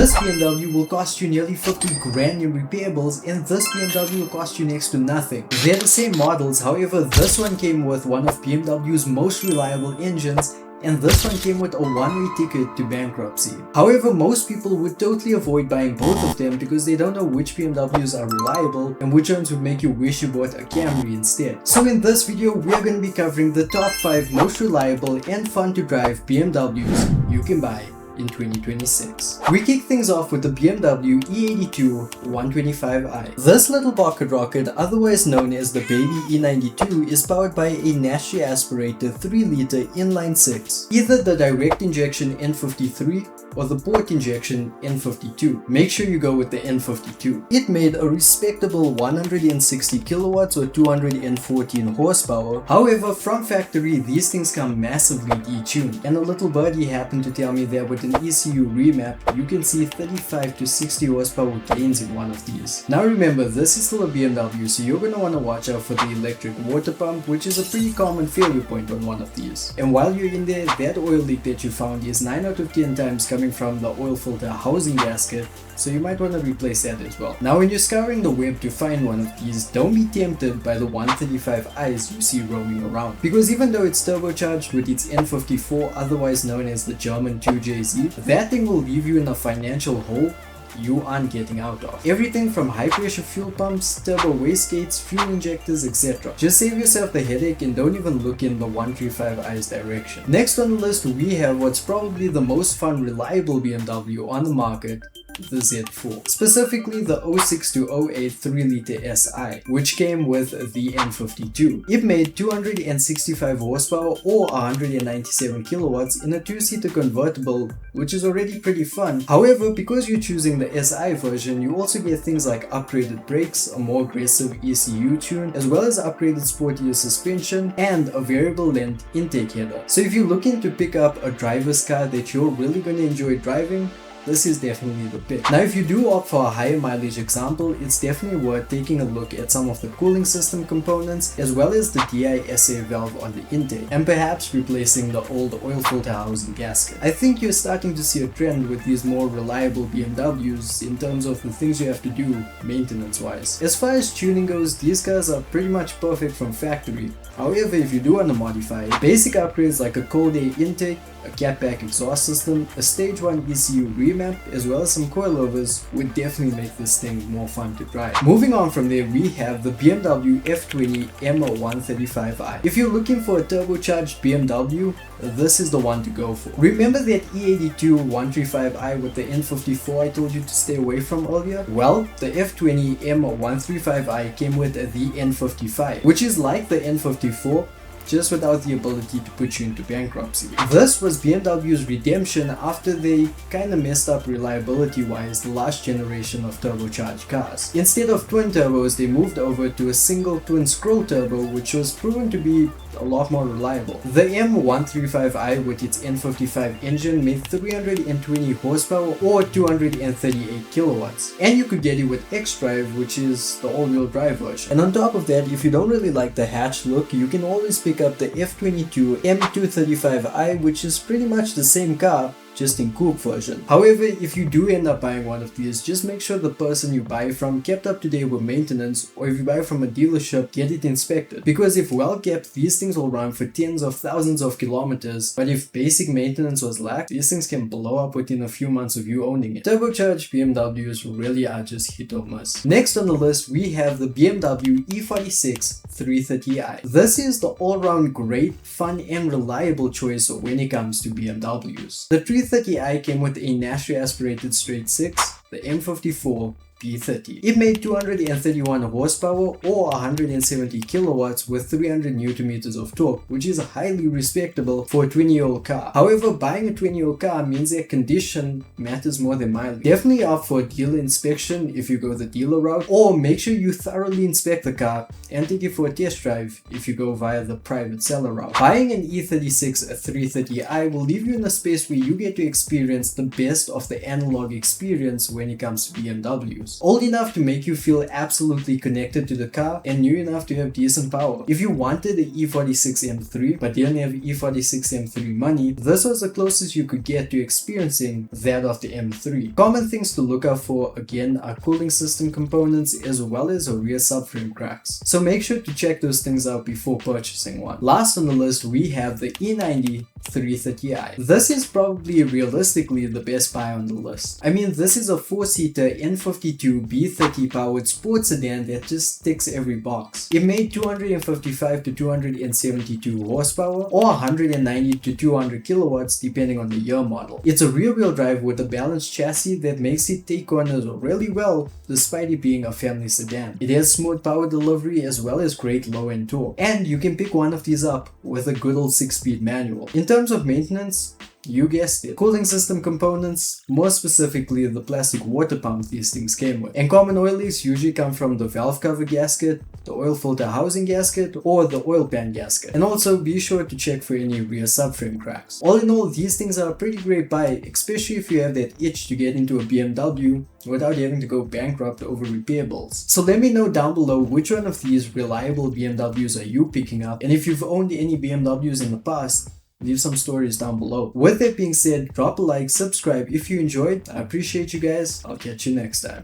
This BMW will cost you nearly 50 grand in repairables, and this BMW will cost you next to nothing. They're the same models, however this one came with one of BMW's most reliable engines, and this one came with a one-way ticket to bankruptcy. However, most people would totally avoid buying both of them because they don't know which BMWs are reliable and which ones would make you wish you bought a Camry instead. So in this video, we are going to be covering the top 5 most reliable and fun to drive BMWs you can buy in 2026. We kick things off with the BMW E82 125i. This little pocket rocket, otherwise known as the Baby E92, is powered by a naturally aspirated 3-liter inline-6, either the direct injection N53 or the port injection N52. Make sure you go with the N52. It made a respectable 160 kilowatts or 214 horsepower. However, from factory, these things come massively detuned, and a little birdie happened to tell me that with an ECU remap, you can see 35 to 60 horsepower gains in one of these. Now remember, this is still a BMW, so you're going to want to watch out for the electric water pump, which is a pretty common failure point on one of these. And while you're in there, that oil leak that you found is 9 out of 10 times coming from the oil filter housing gasket, so you might want to replace that as well. Now when you're scouring the web to find one of these, don't be tempted by the 135i's you see roaming around, because even though it's turbocharged with its N54, otherwise known as the German 2JZ, that thing will leave you in a financial hole you aren't getting out of. Everything from high pressure fuel pumps, turbo wastegates, fuel injectors, etc. Just save yourself the headache and don't even look in the 135i's direction. Next on the list, we have what's probably the most fun reliable BMW on the market, the Z4. Specifically the 06 to 08 3-liter SI, which came with the N52. It made 265 horsepower or 197 kilowatts in a 2-seater convertible, which is already pretty fun. However, because you're choosing the SI version, you also get things like upgraded brakes, a more aggressive ECU tune, as well as upgraded sportier suspension and a variable length intake header. So if you're looking to pick up a driver's car that you're really going to enjoy driving, this is definitely the pick. Now if you do opt for a higher mileage example, it's definitely worth taking a look at some of the cooling system components as well as the DISA valve on the intake, and perhaps replacing the old oil filter housing gasket. I think you're starting to see a trend with these more reliable BMWs in terms of the things you have to do maintenance wise. As far as tuning goes, these cars are pretty much perfect from factory. However, if you do want to modify it, basic upgrades like a cold air intake, a catback exhaust system, a stage 1 ECU remap, as well as some coilovers would definitely make this thing more fun to drive. Moving on from there, we have the BMW F20 M135i. If you're looking for a turbocharged BMW, this is the one to go for. Remember that E82 135i with the N54 I told you to stay away from earlier? Well, the F20 M135i came with the N55, which is like the N54, just without the ability to put you into bankruptcy. This was BMW's redemption after they kinda messed up reliability wise the last generation of turbocharged cars. Instead of twin turbos, they moved over to a single twin scroll turbo, which was proven to be a lot more reliable. The M135i with its N55 engine made 320 horsepower or 238 kilowatts, and you could get it with X-Drive, which is the all-wheel drive version. And on top of that, if you don't really like the hatch look, you can always pick up the F22 M235i, which is pretty much the same car, just in coupe version. However, if you do end up buying one of these, just make sure the person you buy from kept up to date with maintenance, or if you buy from a dealership, get it inspected. Because if well kept, these things will run for tens of thousands of kilometers, but if basic maintenance was lacked, these things can blow up within a few months of you owning it. Turbocharged BMWs really are just hit or miss. Next on the list, we have the BMW E46 330i. This is the all-round great, fun and reliable choice when it comes to BMWs. The 330i came with a naturally aspirated straight 6, the M54 P30. It made 231 horsepower or 170 kilowatts with 300 Newton meters of torque, which is highly respectable for a 20-year-old car. However, buying a 20-year-old car means that condition matters more than mileage. Definitely opt for a dealer inspection if you go the dealer route, or make sure you thoroughly inspect the car and take it for a test drive if you go via the private seller route. Buying an E36 330i will leave you in a space where you get to experience the best of the analog experience when it comes to BMWs. BMWs. Old enough to make you feel absolutely connected to the car, and new enough to have decent power. If you wanted the E46 M3 but didn't have E46 M3 money, this was the closest you could get to experiencing that of the M3. Common things to look out for again are cooling system components as well as rear subframe cracks. So make sure to check those things out before purchasing one. Last on the list we have the E90 330i. This is probably realistically the best buy on the list. I mean, this is a 4-seater N52 B30 powered sports sedan that just ticks every box. It made 255 to 272 horsepower or 190 to 200 kilowatts depending on the year model. It's a rear-wheel drive with a balanced chassis that makes it take corners really well despite it being a family sedan. It has smooth power delivery as well as great low-end torque, and you can pick one of these up with a good old 6-speed manual. In terms of maintenance, you guessed it, cooling system components, more specifically the plastic water pump these things came with. And common oil leaks usually come from the valve cover gasket, the oil filter housing gasket, or the oil pan gasket. And also be sure to check for any rear subframe cracks. All in all, these things are a pretty great buy, especially if you have that itch to get into a BMW without having to go bankrupt over repair bills. So let me know down below which one of these reliable BMWs are you picking up, and if you've owned any BMWs in the past, leave some stories down below. With that being said, drop a like, subscribe if you enjoyed. I appreciate you guys. I'll catch you next time.